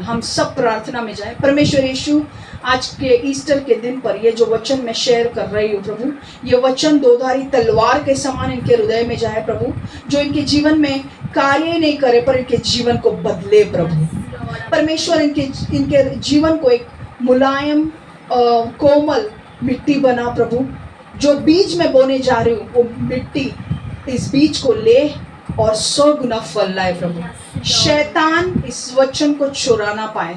हम सब प्रार्थना में जाएं। परमेश्वर यीशु, आज के ईस्टर के दिन पर ये जो वचन मैं शेयर कर रही हूँ प्रभु, ये वचन दोधारी तलवार के समान इनके हृदय में जाए प्रभु, जो इनके जीवन में कार्य नहीं करे पर इनके जीवन को बदले प्रभु। परमेश्वर इनके जीवन को एक मुलायम कोमल मिट्टी बना प्रभु। जो बीज में बोने जा रही हूँ वो मिट्टी इस बीज को ले और 100 गुना फल लाए प्रभु। शैतान इस वचन को चुरा ना पाए।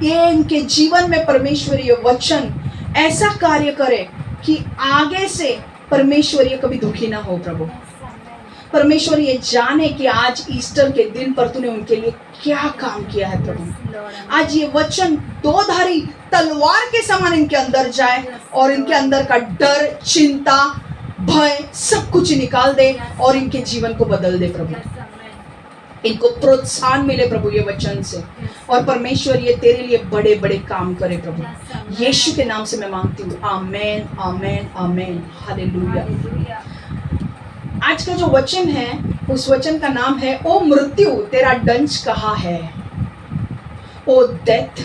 ये इनके जीवन में परमेश्वर ये वचन ऐसा कार्य करे कि आगे से परमेश्वर ये कभी दुखी ना हो प्रभु। परमेश्वर ये जाने कि आज ईस्टर के दिन पर तूने उनके लिए क्या काम किया है प्रभु। आज ये वचन दोधारी तलवार के समान इनके अंदर जाए और इनके अंदर का डर, चिंता, भय सब कुछ निकाल दे और इनके जीवन को बदल दे प्रभु। इनको प्रोत्साहन मिले प्रभु ये वचन से, और परमेश्वर ये तेरे लिए बड़े बड़े काम करे प्रभु। यीशु के नाम से मैं मांगती हूँ, आमेन आमेन आमेन, हालेलुया। आज का जो वचन है उस वचन का नाम है, ओ मृत्यु तेरा दंश कहाँ है, O death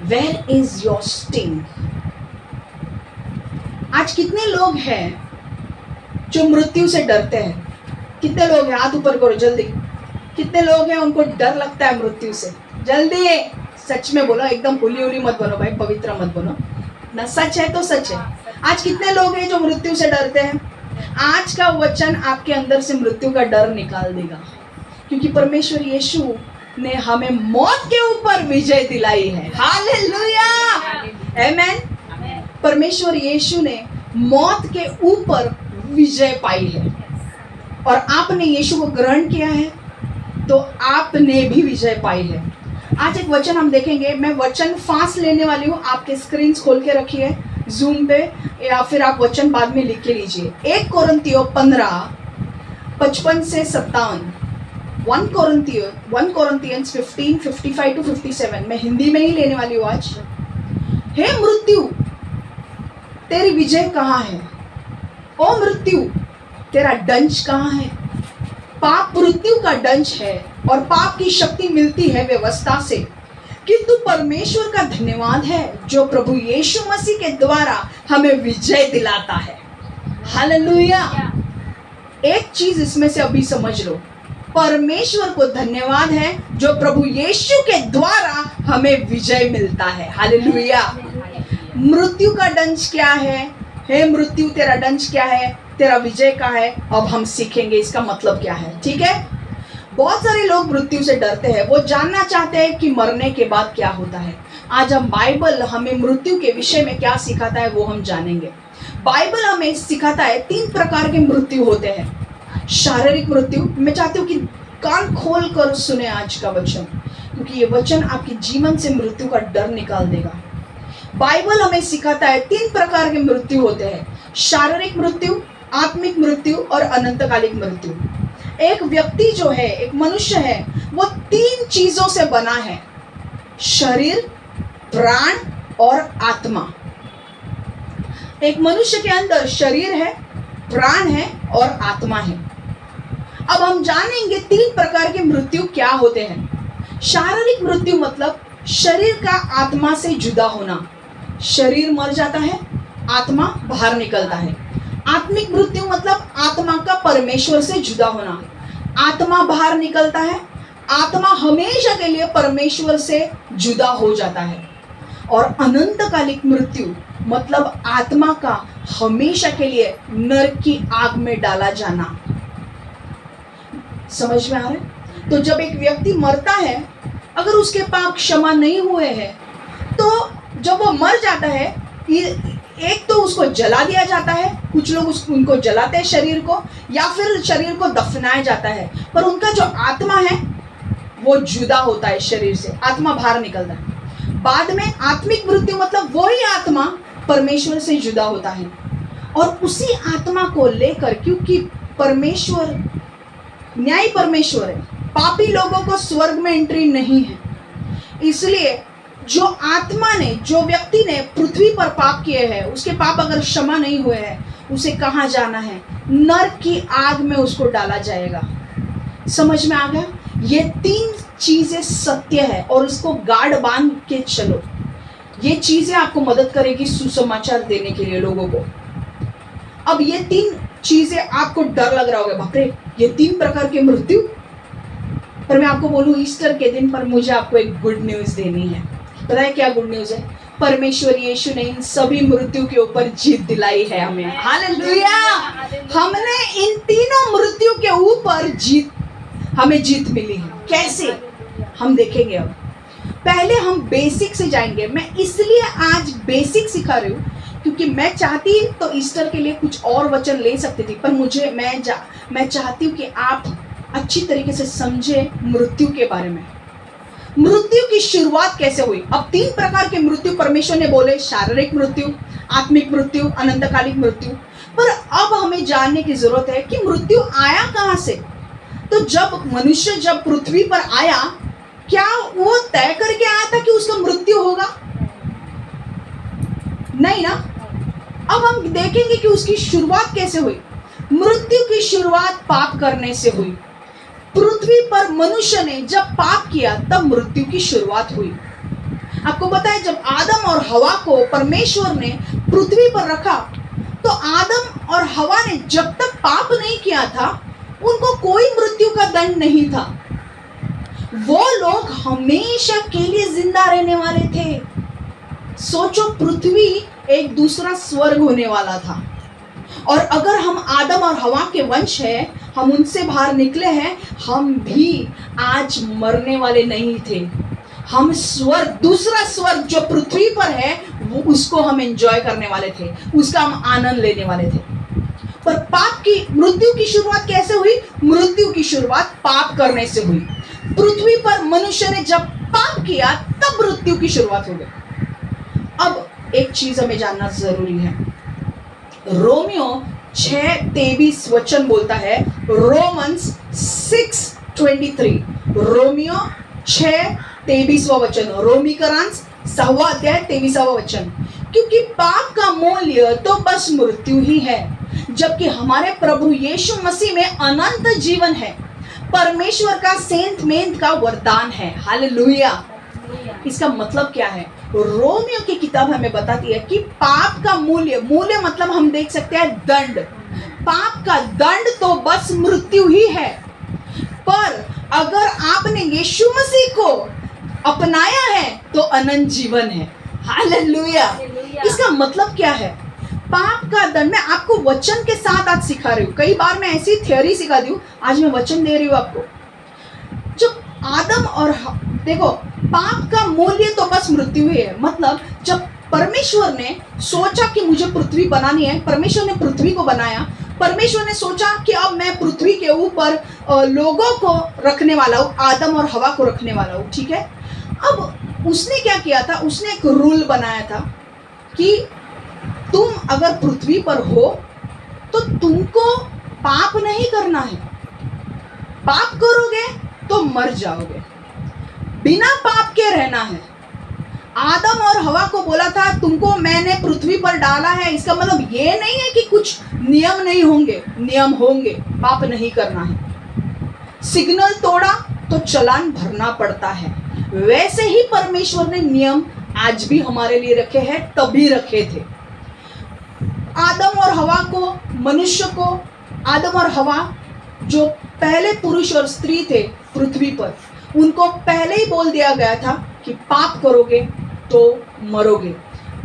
where is your sting. आज कितने लोग हैं जो मृत्यु से डरते हैं? कितने लोग हैं? हाथ ऊपर करो जल्दी। कितने लोग हैं उनको डर लगता है मृत्यु से? जल्दी सच में बोलो, एकदम हुली हुली मत बनो भाई, पवित्र मत बनो ना, सच है तो सच है। आज कितने लोग हैं जो मृत्यु से डरते हैं? आज का वचन आपके अंदर से मृत्यु का डर निकाल देगा, क्योंकि परमेश्वर यीशु ने हमें मौत के ऊपर विजय दिलाई है। हालेलुया, आमेन। परमेश्वर यीशु ने मौत के ऊपर विजय पाई है, और आपने यीशु को ग्रहण किया है तो आपने भी विजय पाई है। आज एक वचन हम देखेंगे। मैं वचन फास्ट लेने वाली हूँ, आपके स्क्रीन खोल के रखिए जूम पे, या फिर आप वचन बाद में लिख के लीजिए। 1 कोरिन्थियों 15:55 से 57, 1 कोरिन्थियंस 15:55-57। मैं हिंदी में ही लेने वाली हूँ आज। हे मृत्यु तेरी विजय कहाँ है? ओ मृत्यु तेरा दंश कहाँ है? पाप मृत्यु का दंश है और पाप की शक्ति मिलती है व्यवस्था से, किंतु परमेश्वर का धन्यवाद है जो प्रभु यीशु मसीह के द्वारा हमें विजय दिलाता है। हालेलुया। एक चीज इसमें से अभी समझ लो, परमेश्वर को धन्यवाद है जो प्रभु यीशु के द्वारा हमें विजय मिलता है। हालेलुया। मृत्यु का दंश क्या है? हे मृत्यु तेरा दंश क्या है, तेरा विजय का है? अब हम सीखेंगे इसका मतलब क्या है, ठीक है। बहुत सारे लोग मृत्यु से डरते हैं, वो जानना चाहते हैं कि मरने के बाद क्या होता है। आज हम बाइबल हमें मृत्यु के विषय में क्या सिखाता है वो हम जानेंगे। बाइबल हमें सिखाता है 3 प्रकार के मृत्यु होते हैं। शारीरिक मृत्यु, मैं चाहती हूँ कि कान खोल कर सुने आज का वचन, क्योंकि ये वचन आपके जीवन से मृत्यु का डर निकाल देगा। बाइबल हमें सिखाता है 3 प्रकार के मृत्यु होते हैं, शारीरिक मृत्यु, आत्मिक मृत्यु और अनंतकालिक मृत्यु। एक व्यक्ति जो है, एक मनुष्य है, वो 3 चीजों से बना है, शरीर, प्राण और आत्मा। एक मनुष्य के अंदर शरीर है, प्राण है और आत्मा है। अब हम जानेंगे 3 प्रकार के मृत्यु क्या होते हैं। शारीरिक मृत्यु मतलब शरीर का आत्मा से जुदा होना। शरीर मर जाता है, आत्मा बाहर निकलता है। आत्मिक मृत्यु मतलब आत्मा का परमेश्वर से जुदा होना। आत्मा बाहर निकलता है, आत्मा हमेशा के लिए परमेश्वर से जुदा हो जाता है। और अनंतकालिक मृत्यु मतलब आत्मा का हमेशा के लिए नरक की आग में डाला जाना। समझ में आ रहा है? तो जब एक व्यक्ति मरता है, अगर उसके पाप क्षमा नहीं हुए हैं, तो जब वो मर जाता है, एक तो उसको जला दिया जाता है, कुछ लोग उनको जलाते हैं शरीर को, या फिर शरीर को दफनाया जाता है, पर उनका जो आत्मा है वो जुदा होता है शरीर से, आत्मा बाहर निकलता है। बाद में आत्मिक मृत्यु मतलब वही आत्मा परमेश्वर से जुदा होता है, और उसी आत्मा को लेकर, क्योंकि परमेश्वर न्यायी परमेश्वर है, पापी लोगों को स्वर्ग में एंट्री नहीं है, इसलिए जो आत्मा ने, जो व्यक्ति ने पृथ्वी पर पाप किए हैं, उसके पाप अगर क्षमा नहीं हुए हैं, उसे कहाँ जाना है? नरक की आग में उसको डाला जाएगा। समझ में आ गया? ये 3 चीजें सत्य है और उसको गाढ़ बांध के चलो। ये चीजें आपको मदद करेगी सुसमाचार देने के लिए लोगों को। अब ये 3 चीजें आपको डर लग रहा होगा, बाप रे ये 3 प्रकार की मृत्यु। पर मैं आपको बोलूं ईस्टर के दिन पर मुझे आपको एक गुड न्यूज देनी है। पता है क्या गुड न्यूज है? परमेश्वर यीशु ने इन सभी मृत्यु के ऊपर जीत दिलाई है हमें। हालेलुया! हमने इन तीनों मृत्यु के ऊपर हमें जीत मिली है। कैसे? हम देखेंगे। अब पहले हम बेसिक से जाएंगे। मैं इसलिए आज बेसिक सिखा रही हूँ क्योंकि मैं चाहती तो ईस्टर के लिए कुछ और वचन ले सकती थी, पर मैं चाहती हूँ कि आप अच्छी तरीके से समझे मृत्यु के बारे में। मृत्यु की शुरुआत कैसे हुई? अब 3 प्रकार के मृत्यु परमेश्वर ने बोले, शारीरिक मृत्यु, आत्मिक मृत्यु, अनंतकालिक मृत्यु। पर अब हमें जानने की जरूरत है कि मृत्यु आया कहां से। तो जब मनुष्य पृथ्वी पर आया, क्या वो तय करके आया था कि उसका मृत्यु होगा? नहीं ना। अब हम देखेंगे कि उसकी शुरुआत कैसे हुई। मृत्यु की शुरुआत पाप करने से हुई। पृथ्वी पर मनुष्य ने जब पाप किया तब मृत्यु की शुरुआत हुई। आपको पता है जब आदम और हवा को परमेश्वर ने पृथ्वी पर रखा तो आदम और हवा ने जब तक पाप नहीं किया था उनको कोई मृत्यु का दंड नहीं था। वो लोग हमेशा के लिए जिंदा रहने वाले थे। सोचो, पृथ्वी एक दूसरा स्वर्ग होने वाला था। और अगर हम आदम और हवा के वंश हैं, हम उनसे बाहर निकले हैं, हम भी आज मरने वाले नहीं थे। हम दूसरा स्वर्ग जो पृथ्वी पर है वो उसको हम एंजॉय करने वाले थे, उसका हम आनंद लेने वाले थे। पर मृत्यु की शुरुआत कैसे हुई? मृत्यु की शुरुआत पाप करने से हुई। पृथ्वी पर मनुष्य ने जब पाप किया तब मृत्यु की शुरुआत हो गई। अब एक चीज हमें जानना जरूरी है। रोमियो 6:23 वचन बोलता है, रोमन्स 6:23, रोमियो 6:23 वचन, रोमीकरांस 6वां अध्याय 23वां वचन। क्योंकि पाप का मूल्य तो बस मृत्यु ही है, जबकि हमारे प्रभु यीशु मसीह में अनंत जीवन है, परमेश्वर का सेंट मेंट का वरदान है। हालेलुया! इसका मतलब क्या है? रोमियो की किताब हमें बताती है कि पाप का मूल्य मतलब हम देख सकते हैं दंड। पाप का दंड तो बस मृत्यु ही है। पर अगर आपने यीशु मसीह को अपनाया है तो अनंत जीवन है। हालेलुया! इसका मतलब क्या है? पाप का दंड, मैं आपको वचन के साथ आज सिखा रही हूँ। कई बार मैं ऐसी थ्योरी सिखा दी हूँ, आज मैं वचन दे रही हूँ आपको। जब आदम और देखो, पाप का मूल्य तो बस मृत्यु ही है। मतलब जब परमेश्वर ने सोचा कि मुझे पृथ्वी बनानी है, परमेश्वर ने पृथ्वी को बनाया। परमेश्वर ने सोचा कि अब मैं पृथ्वी के ऊपर लोगों को रखने वाला हूँ, आदम और हवा को रखने वाला हूँ, ठीक है। अब उसने क्या किया था? उसने एक रूल बनाया था कि तुम अगर पृथ्वी पर हो तो तुमको पाप नहीं करना है। पाप करोगे तो मर जाओगे, बिना पाप के रहना है। आदम और हवा को बोला था तुमको मैंने पृथ्वी पर डाला है, इसका मतलब ये नहीं है कि कुछ नियम नहीं होंगे, नियम होंगे, पाप नहीं करना है। सिग्नल तोड़ा तो चालान भरना पड़ता है। वैसे ही परमेश्वर ने नियम आज भी हमारे लिए रखे हैं, तभी रखे थे। आदम और हवा को, मनुष्य को, आदम और हवा जो पहले पुरुष और स्त्री थे पृथ्वी पर, उनको पहले ही बोल दिया गया था कि पाप करोगे तो मरोगे।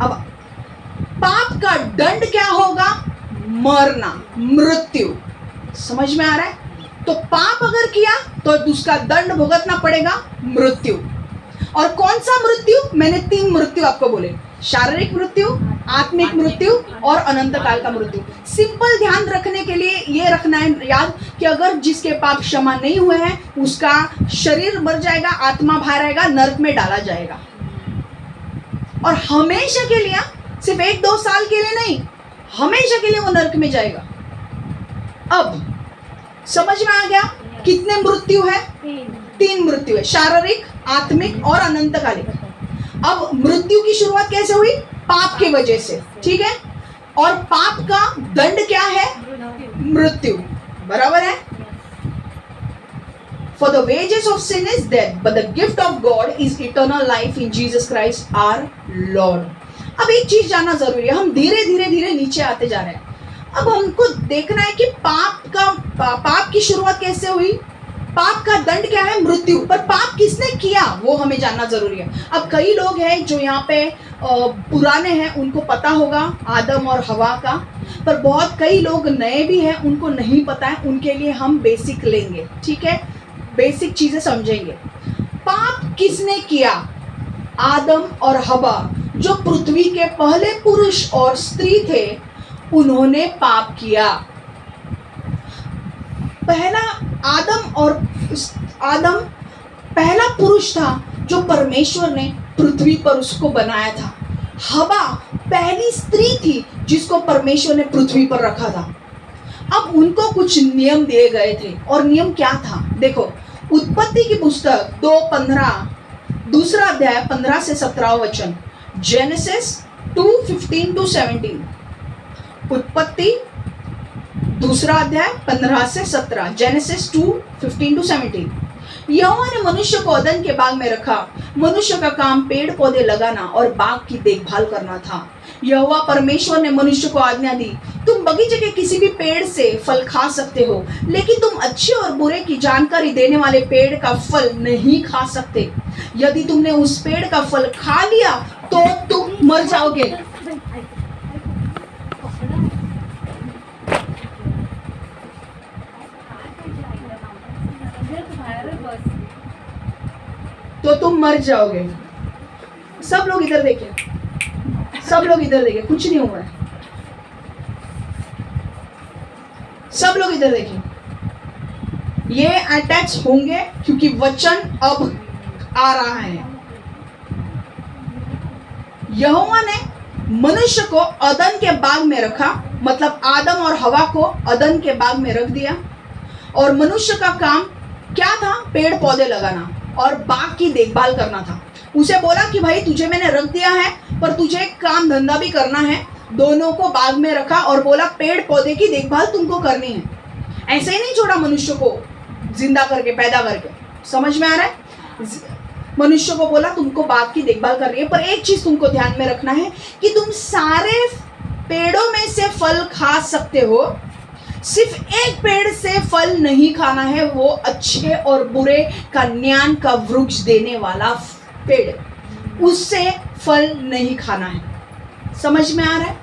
अब पाप का दंड क्या होगा? मरना, मृत्यु। समझ में आ रहा है? तो पाप अगर किया तो उसका दंड भुगतना पड़ेगा, मृत्यु। और कौन सा मृत्यु? मैंने 3 मृत्यु आपको बोले, शारीरिक मृत्यु, आत्मिक मृत्यु और अनंत काल का मृत्यु। सिंपल ध्यान रखने के लिए ये रखना है याद कि अगर जिसके पाप क्षमा नहीं हुए हैं उसका शरीर मर जाएगा, आत्मा बाहर आएगा, नरक में डाला जाएगा। और हमेशा के लिए, सिर्फ 1-2 साल के लिए नहीं, हमेशा के लिए वो नरक में जाएगा। अब समझ में आ गया कितने मृत्यु है? 3 मृत्यु है, शारीरिक, आत्मिक और अनंतकालिक। अब मृत्यु की शुरुआत कैसे हुई? पाप के वजह से, ठीक है। और पाप का दंड क्या है? मृत्यु, बराबर है। For the wages of sin is death, but the gift of God is eternal life in Jesus Christ our Lord. अब एक चीज जानना जरूरी है, हम धीरे धीरे धीरे नीचे आते जा रहे हैं. अब हमको देखना है कि पाप की शुरुआत कैसे हुई. पाप का दंड क्या है? मृत्यु. पर पाप किसने किया वो हमें जानना जरूरी है. अब कई लोग हैं जो यहाँ पे पुराने हैं, उनको पता होगा आदम और हवा का, पर बहुत कई लोग नए भी हैं, उनको नहीं पता है. उनके लिए हम बेसिक लेंगे, ठीक है, बेसिक चीजें समझेंगे. पाप किसने किया? आदम और हवा, जो पृथ्वी के पहले पुरुष और स्त्री थे, उन्होंने पाप किया. आदम पहला पुरुष था जो परमेश्वर ने पृथ्वी पर उसको बनाया था. हवा पहली स्त्री थी जिसको परमेश्वर ने पृथ्वी पर रखा था. अब उनको कुछ नियम दिए गए थे, और नियम क्या था? देखो, उत्पत्ति की पुस्तक 2:15, दूसरा अध्याय 15 से 17 वचन. जेनेसिस 2:15-17. उत्पत्ति दूसरा अध्याय 15 से 17. जेनेसिस 2:15-17. यहोवा ने मनुष्य को अदन के बाग में रखा. मनुष्य का काम पेड़ पौधे लगाना और बाग की देखभाल करना था. यहोवा परमेश्वर ने मनुष्य को आज्ञा दी, तुम बगीचे के किसी भी पेड़ से फल खा सकते हो, लेकिन तुम अच्छे और बुरे की जानकारी देने वाले पेड़ का फल नहीं खा सकते. यदि तुमने उस पेड़ का फल खा लिया तो तुम मर जाओगे. सब लोग इधर देखिए, सब लोग इधर देखिए, कुछ नहीं हुआ है. सब लोग इधर देखिए. ये अटैच होंगे क्योंकि वचन अब आ रहा है. यहोवा ने मनुष्य को अदन के बाग में रखा, मतलब आदम और हवा को अदन के बाग में रख दिया. और मनुष्य का काम क्या था? पेड़ पौधे लगाना और बाग की देखभाल करना था. उसे बोला कि भाई तुझे मैंने रख दिया है, पर तुझे काम धंधा भी करना है. दोनों को बाग में रखा और बोला पेड़ पौधे की देखभाल तुमको करनी है. ऐसे ही नहीं छोड़ा मनुष्य को जिंदा करके, पैदा करके. समझ में आ रहा है? मनुष्य को बोला तुमको बाग की देखभाल करनी है, पर एक चीज तुमको ध्यान में रखना है कि तुम सारे पेड़ों में से फल खा सकते हो, सिर्फ एक पेड़ से फल नहीं खाना है, वो अच्छे और बुरे का ज्ञान का वृक्ष देने वाला पेड़, उससे फल नहीं खाना है. समझ में आ रहा है?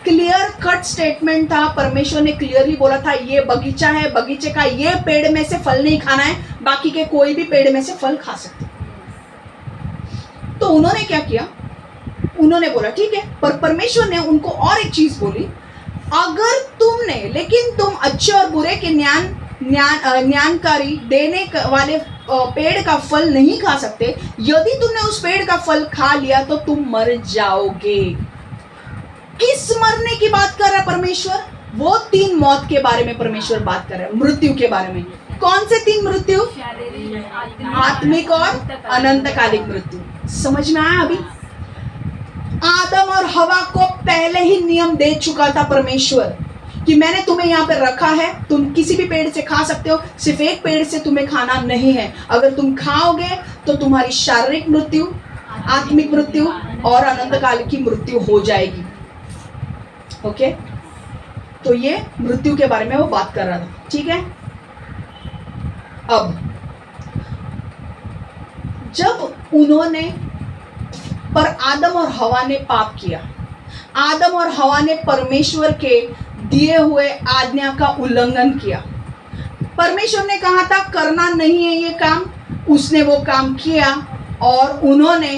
क्लियर कट स्टेटमेंट था. परमेश्वर ने क्लियरली बोला था ये बगीचा है, बगीचे का ये पेड़ में से फल नहीं खाना है, बाकी के कोई भी पेड़ में से फल खा सकते. तो उन्होंने क्या किया? उन्होंने बोला ठीक है, पर परमेश्वर ने उनको और एक चीज बोली, अगर तुमने, लेकिन तुम अच्छे और बुरे के ज्ञानकारी देने वाले पेड़ का फल नहीं खा सकते. यदि तुमने उस पेड़ का फल खा लिया तो तुम मर जाओगे. किस मरने की बात कर रहा है परमेश्वर? वो 3 मौत के बारे में परमेश्वर बात कर रहा है, मृत्यु के बारे में. कौन से 3 मृत्यु? आत्मिक और अनंतकालिक मृत्यु. समझ में आया? अभी आदम और हवा को पहले ही नियम दे चुका था परमेश्वर कि मैंने तुम्हें यहाँ पे रखा है, तुम किसी भी पेड़ से खा सकते हो, सिर्फ एक पेड़ से तुम्हें खाना नहीं है. अगर तुम खाओगे तो तुम्हारी शारीरिक मृत्यु, आत्मिक मृत्यु और अनंतकाल की मृत्यु हो जाएगी. ओके, तो ये मृत्यु के बारे में वो बात कर रहा था. ठीक है, अब जब उन्होंने, पर आदम और हवा ने पाप किया, आदम और हवा ने परमेश्वर के दिए हुए आज्ञा का उल्लंघन किया. परमेश्वर ने कहा था करना नहीं है ये काम, उसने वो काम किया और उन्होंने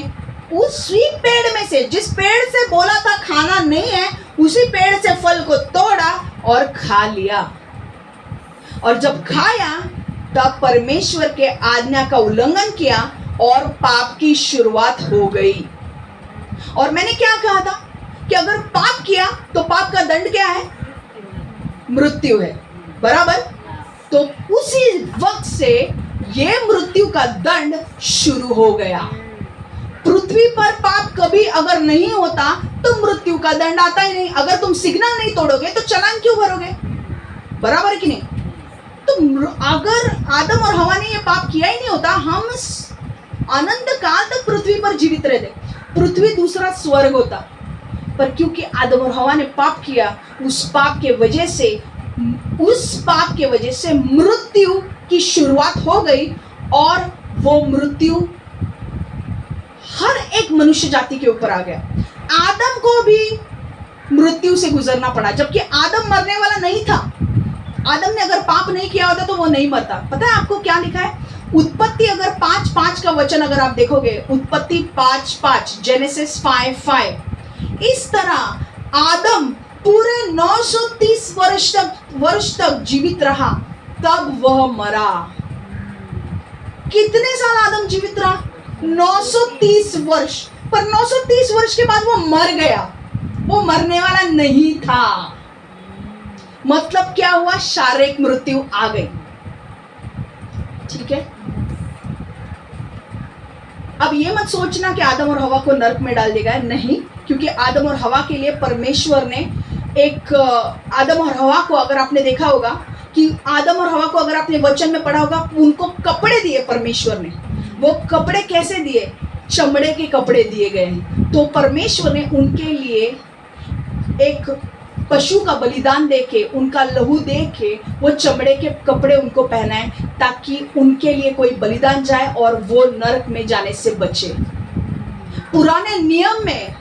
उसी पेड़ में से, जिस पेड़ से बोला था खाना नहीं है, उसी पेड़ से फल को तोड़ा और खा लिया. और जब खाया तब परमेश्वर के आज्ञा का उल्लंघन किया और पाप की शुरुआत हो गई. और मैंने क्या कहा था कि अगर पाप किया तो पाप का दंड क्या है? मृत्यु है. बराबर? तो उसी वक्त से ये मृत्यु का दंड शुरू हो गया. पृथ्वी पर पाप कभी अगर नहीं होता तो मृत्यु का दंड आता ही नहीं. अगर तुम सिग्नल नहीं तोड़ोगे तो चालान क्यों भरोगे? बराबर कि नहीं? तो अगर आदम और हवा ने ये पाप किया ही नहीं होता, हम अनंत काल तक पृथ्वी पर जीवित रहते, पृथ्वी दूसरा स्वर्ग होता। पर क्योंकि आदम और हवा ने पाप किया, उस पाप के वजह से मृत्यु की शुरुआत हो गई, और वो मृत्यु हर एक मनुष्य जाति के ऊपर आ गया। आदम को भी मृत्यु से गुजरना पड़ा, जबकि आदम मरने वाला नहीं था। आदम ने अगर पाप नहीं किया होता तो वो नहीं मरता। पता है आपको क्या लिखा है? उत्पत्ति अगर 5:5 का वचन अगर आप देखोगे, उत्पत्ति 5:5, जेनेसिस 5:5, इस तरह आदम पूरे 930 वर्ष तक जीवित रहा, तब वह मरा। कितने साल आदम जीवित रहा? 930 वर्ष। पर 930 वर्ष के बाद वो मर गया। वो मरने वाला नहीं था। मतलब क्या हुआ? शारीरिक मृत्यु आ गई। ठीक है, अब ये मत सोचना कि आदम और हवा को नरक में डाल देगा, नहीं, क्योंकि आदम और हवा के लिए परमेश्वर ने एक आदम और हवा को, अगर आपने देखा होगा कि आदम और हवा को अगर आपने वचन में पढ़ा होगा, उनको कपड़े दिए परमेश्वर ने। वो कपड़े कैसे दिए? चमड़े के कपड़े दिए गए हैं। तो परमेश्वर ने उनके लिए एक पशु का बलिदान देके, उनका लहू देके, वो चमड़े के कपड़े उनको पहनाए, ताकि उनके लिए कोई बलिदान जाए और वो नरक में जाने से बचे। पुराने नियम में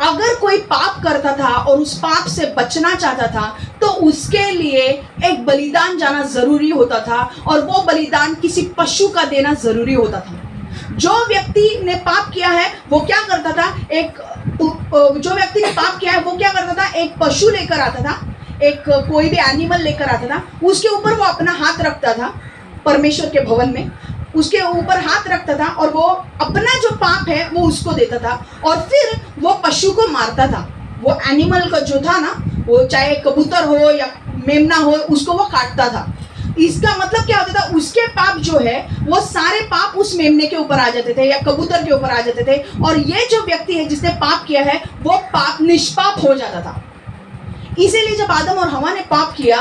अगर कोई पाप करता था और उस पाप से बचना चाहता था, तो उसके लिए एक बलिदान जाना जरूरी होता था, और वो बलिदान किसी पशु का देना जरूरी होता था। जो व्यक्ति ने पाप किया है वो क्या करता था? एक पशु लेकर आता था, एक कोई भी एनिमल लेकर आता था, उसके ऊपर वो अपना हाथ रखता था, परमेश्वर के भवन में उसके ऊपर हाथ रखता था, और वो अपना जो पाप है वो उसको देता था, और फिर वो पशु को मारता था। वो एनिमल का जो था ना, वो चाहे कबूतर हो या मेमना हो, उसको वो काटता था। इसका मतलब क्या होता था? उसके पाप जो है वो सारे पाप उस मेमने के ऊपर आ जाते थे या कबूतर के ऊपर आ जाते थे, और ये जो व्यक्ति है जिसने पाप किया है वो पाप निष्पाप हो जाता था। इसीलिए जब आदम और हवा ने पाप किया,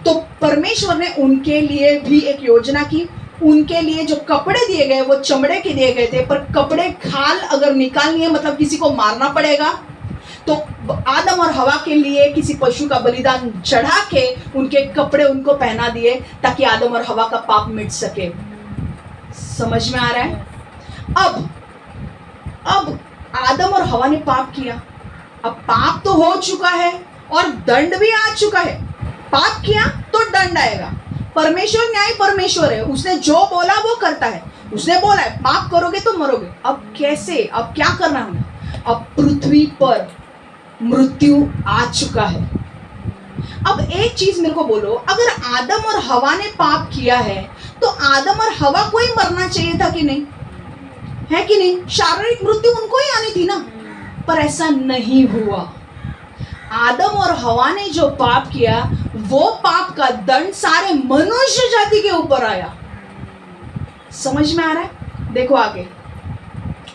तो परमेश्वर ने उनके लिए भी एक योजना की। उनके लिए जो कपड़े दिए गए वो चमड़े के दिए गए थे, पर कपड़े खाल अगर निकालनी है, मतलब किसी को मारना पड़ेगा, तो आदम और हवा के लिए किसी पशु का बलिदान चढ़ा के उनके कपड़े उनको पहना दिए, ताकि आदम और हवा का पाप मिट सके। समझ में आ रहा है? अब आदम और हवा ने पाप किया, अब पाप तो हो चुका है और दंड भी आ चुका है। पाप किया तो दंड आएगा। परमेश्वर न्याय परमेश्वर है, उसने जो बोला वो करता है। उसने बोला है पाप करोगे तो मरोगे। अब कैसे? अब क्या करना है? अब पृथ्वी पर मृत्यु आ चुका है। अब एक चीज मेरे को बोलो, अगर आदम और हवा ने पाप किया है, तो आदम और हवा को ही मरना चाहिए था कि नहीं? है कि नहीं? शारीरिक मृत्यु उनको ही आनी थी ना। पर ऐसा नहीं हुआ। आदम और हवा ने जो पाप किया, वो पाप का दंड सारे मनुष्य जाति के ऊपर आया। समझ में आ रहा है? देखो आगे,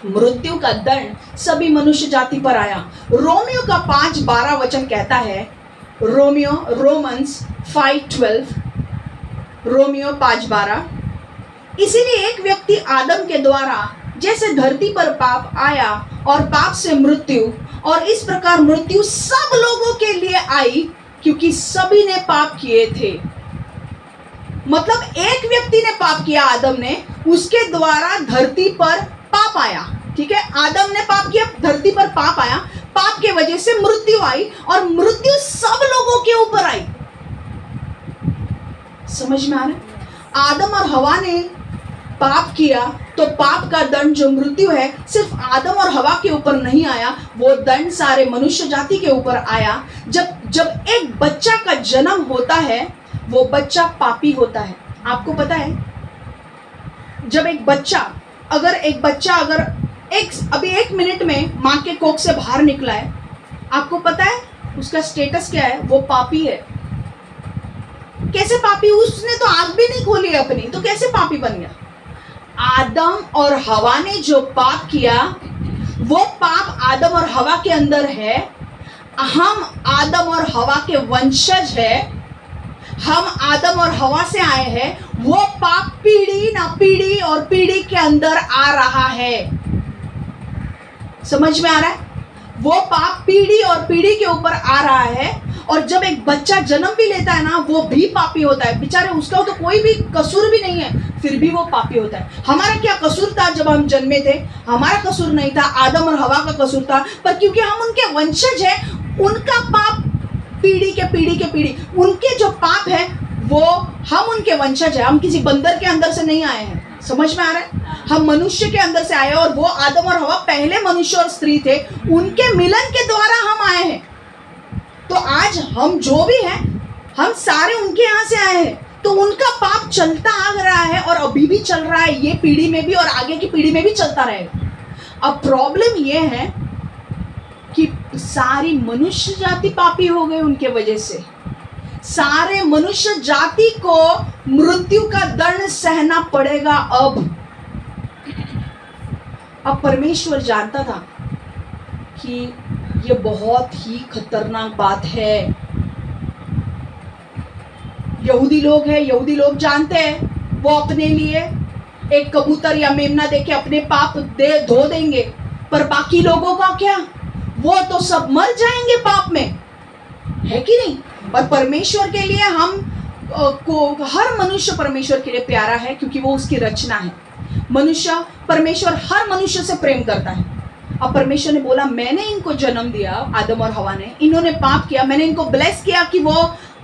मृत्यु का दंड सभी मनुष्य जाति पर आया। रोमियो का 5:12 वचन कहता है, रोमन्स 5:12, रोमियो 5:12, इसीलिए एक व्यक्ति आदम के द्वारा जैसे धरती पर पाप आया और पाप से मृत्यु, और इस प्रकार मृत्यु सब लोगों के लिए आई, क्योंकि सभी ने पाप किए थे। मतलब एक व्यक्ति ने पाप किया, आदम ने, उसके द्वारा धरती पर पाप आया। ठीक है, आदम ने पाप किया, धरती पर पाप आया, पाप के वजह से मृत्यु आई, और मृत्यु सब लोगों के ऊपर आई। समझ में आ रहा है? आदम और हवा ने पाप किया, तो पाप का दंड जो मृत्यु है, सिर्फ आदम और हवा के ऊपर नहीं आया, वो दंड सारे मनुष्य जाति के ऊपर आया। जब एक बच्चा का जन्म होता है, वो बच्चा पापी होता है। आपको पता है, जब एक बच्चा अगर अभी 1 मिनट में माँ के कोख से बाहर निकला है, आपको पता है उसका स्टेटस क्या है? वो पापी है। कैसे पापी? उसने तो आंख भी नहीं खोली अपनी, तो कैसे पापी बन गया? आदम और हवा ने जो पाप किया, वो पाप आदम और हवा के अंदर है। हम आदम और हवा के वंशज है, हम आदम और हवा से आए हैं, वो पाप पीढ़ी ना पीढ़ी और पीढ़ी के अंदर आ रहा है। समझ में आ रहा है? वो पाप पीढ़ी और पीढ़ी के ऊपर आ रहा है। और जब एक बच्चा जन्म भी लेता है ना, वो भी पापी होता है। बेचारे उसका तो कोई भी कसूर भी नहीं है, फिर भी वो पापी होता है। हमारा क्या कसूर था जब हम जन्मे थे? हमारा कसूर नहीं था, आदम और हवा का कसूर था। पर क्योंकि हम उनके वंशज हैं, उनका पाप पीढ़ी के पीढ़ी, उनके जो पाप है वो हम उनके वंशज है। हम किसी बंदर के अंदर से नहीं आए हैं। समझ में आ रहा है? हम मनुष्य के अंदर से आए, और वो आदम और हवा पहले मनुष्य और स्त्री थे, उनके मिलन के द्वारा हम आए हैं। तो आज हम जो भी हैं, हम सारे उनके यहाँ से आए हैं। तो उनका पाप चलता आ रहा है और अभी भी चल रहा है, ये पीढ़ी में भी और आगे की पीढ़ी में भी चलता रहेगा। अब प्रॉब्लम ये है कि सारी मनुष्य जाति पापी हो गए उनके वजह से। सारे मनुष्य जाति को मृत्यु का दंड सहना पड़ेगा। अब परमेश्वर जानता था कि ये बहुत ही खतरनाक बात है। यहूदी लोग जानते हैं, वो अपने लिए एक कबूतर या मेमना देके अपने पाप धो देंगे। पर बाकी लोगों का क्या? वो तो सब मर जाएंगे पाप में, है कि नहीं? और परमेश्वर के लिए हर मनुष्य परमेश्वर के लिए प्यारा है, क्योंकि वो उसकी रचना है। परमेश्वर हर मनुष्य से प्रेम करता है। अब परमेश्वर ने बोला, मैंने इनको जन्म दिया, आदम और हवा ने, इन्होंने पाप किया, मैंने इनको ब्लेस किया कि वो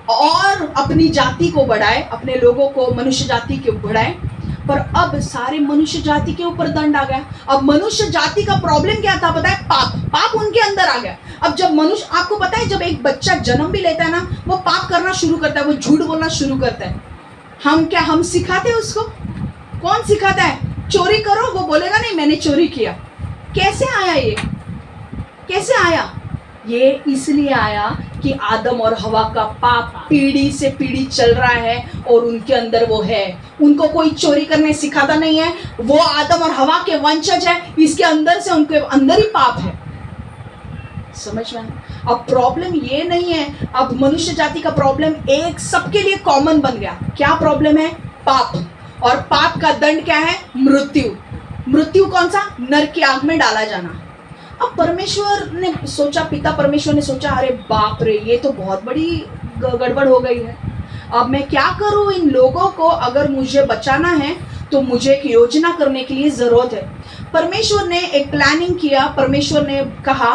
और अपनी जाति को बढ़ाए, अपने लोगों को, मनुष्य जाति को बढ़ाए। पर अब सारे मनुष्य जाति के ऊपर दंड आ गया। अब मनुष्य जाति का प्रॉब्लम क्या था पता है? पाप उनके अंदर आ गया। अब जब मनुष्य, आपको पता है, जब एक बच्चा जन्म भी लेता है ना, वो पाप करना शुरू करता है, वो झूठ बोलना शुरू करता है। हम सिखाते हैं उसको? कौन सिखाता है? चोरी करो, वो बोलेगा नहीं मैंने चोरी किया। कैसे आया ये? कैसे आया? ये इसलिए आया कि आदम और हवा का पाप पीढ़ी से पीढ़ी चल रहा है और उनके अंदर वो है। उनको कोई चोरी करने सिखाता नहीं है, वो आदम और हवा के वंशज है, इसके अंदर से उनके अंदर ही पाप है। समझ में? अब प्रॉब्लम ये नहीं है, अब मनुष्य जाति का प्रॉब्लम एक सबके लिए कॉमन बन गया। क्या प्रॉब्लम है? पाप। और पाप का दंड क्या है? मृत्यु कौन सा? नरक की आग में डाला जाना। अब परमेश्वर ने सोचा, पिता परमेश्वर ने सोचा, अरे बाप रे, ये तो बहुत बड़ी गड़बड़ हो गई है। अब मैं क्या करूं इन लोगों को? अगर मुझे बचाना है तो मुझे एक योजना करने के लिए जरूरत है। परमेश्वर ने एक प्लानिंग किया। परमेश्वर ने कहा,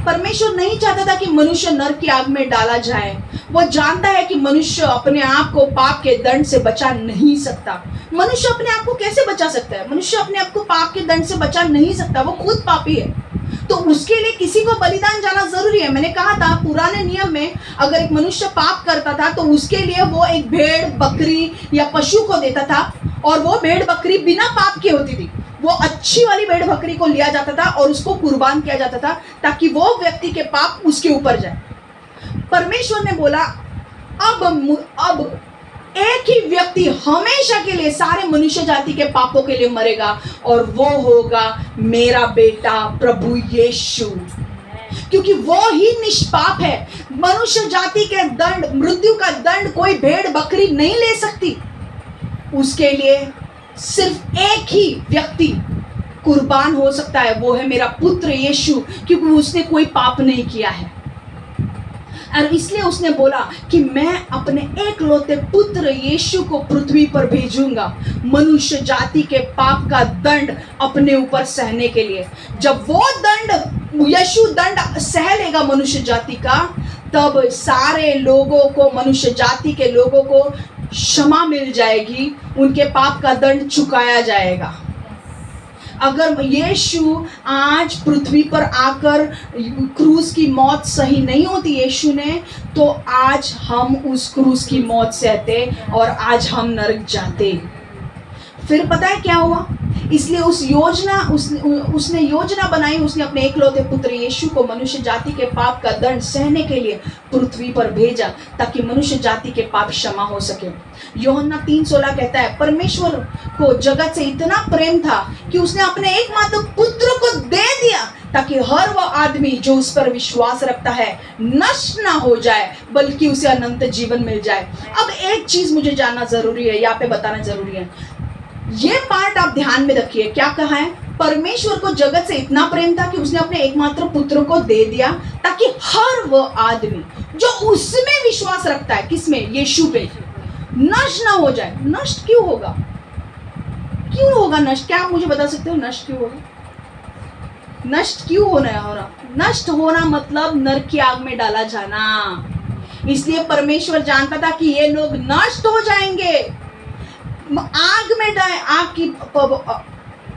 परमेश्वर नहीं चाहता था कि मनुष्य नरक की आग में डाला जाए। वो जानता है कि मनुष्य अपने आप को पाप के दंड से बचा नहीं सकता। मनुष्य अपने आप को कैसे बचा सकता है? मनुष्य अपने आप को पाप के दंड से बचा नहीं सकता, वो खुद पापी है। तो उसके लिए किसी को बलिदान जाना जरूरी है। मैंने कहा था, पुराने नियम में अगर एक मनुष्य पाप करता था तो उसके लिए वो एक भेड़, बकरी या पशु को देता था, और वो भेड़ बकरी बिना पाप की होती थी। वो अच्छी वाली भेड़ बकरी को लिया जाता था और उसको कुर्बान किया जाता था, ताकि वो व्यक्ति के पाप उसके ऊपर जाए। परमेश्वर ने बोला, अब एक ही व्यक्ति हमेशा के लिए सारे मनुष्य जाति के पापों के लिए मरेगा, और वो होगा मेरा बेटा प्रभु यीशु, क्योंकि वो ही निष्पाप है। मनुष्य जाति के दंड, मृत्यु का दंड कोई भेड़ बकरी नहीं ले सकती। उसके लिए सिर्फ एक ही व्यक्ति कुर्बान हो सकता है, वो है मेरा पुत्र यीशु, क्योंकि उसने कोई पाप नहीं किया है। और इसलिए उसने बोला कि मैं अपने एकलौते पुत्र यीशु को पृथ्वी पर भेजूंगा, मनुष्य जाति के पाप का दंड अपने ऊपर सहने के लिए। जब वो दंड, यीशु दंड सह लेगा मनुष्य जाति का, तब सारे लोगों को, मनुष्य जाति के लोगों को क्षमा मिल जाएगी, उनके पाप का दंड चुकाया जाएगा। अगर यीशु आज पृथ्वी पर आकर क्रूस की मौत सही नहीं होती यीशु ने, तो आज हम उस क्रूस की मौत सहते और आज हम नरक जाते। फिर पता है क्या हुआ? इसलिए उसने योजना बनाई। उसने अपने एकलौते पुत्र यीशु को मनुष्य जाति के पाप का दंड सहने के लिए पृथ्वी पर भेजा, ताकि मनुष्य जाति के पाप क्षमा हो सके। यूहन्ना 3:16 कहता है, परमेश्वर को जगत से इतना प्रेम था कि उसने अपने एकमात्र पुत्र को दे दिया, ताकि हर वो आदमी आदमी जो उस पर विश्वास रखता है नष्ट ना हो जाए, बल्कि उसे अनंत जीवन मिल जाए। अब एक चीज मुझे जानना जरूरी है, यहाँ पे बताना जरूरी है, ये पार्ट आप ध्यान में रखिए। क्या कहा है? परमेश्वर को जगत से इतना प्रेम था कि उसने अपने एकमात्र पुत्र को दे दिया, ताकि हर वो आदमी जो उसमें विश्वास रखता है, किसमें? यीशु पे, नष्ट ना हो जाए। नष्ट क्यों होगा? क्यों होगा नष्ट? क्या आप मुझे बता सकते हो नष्ट क्यों होगा? नष्ट क्यों हो रहा? नष्ट होना मतलब नरक की आग में डाला जाना। इसलिए परमेश्वर जानता था कि ये लोग नष्ट हो जाएंगे, आग में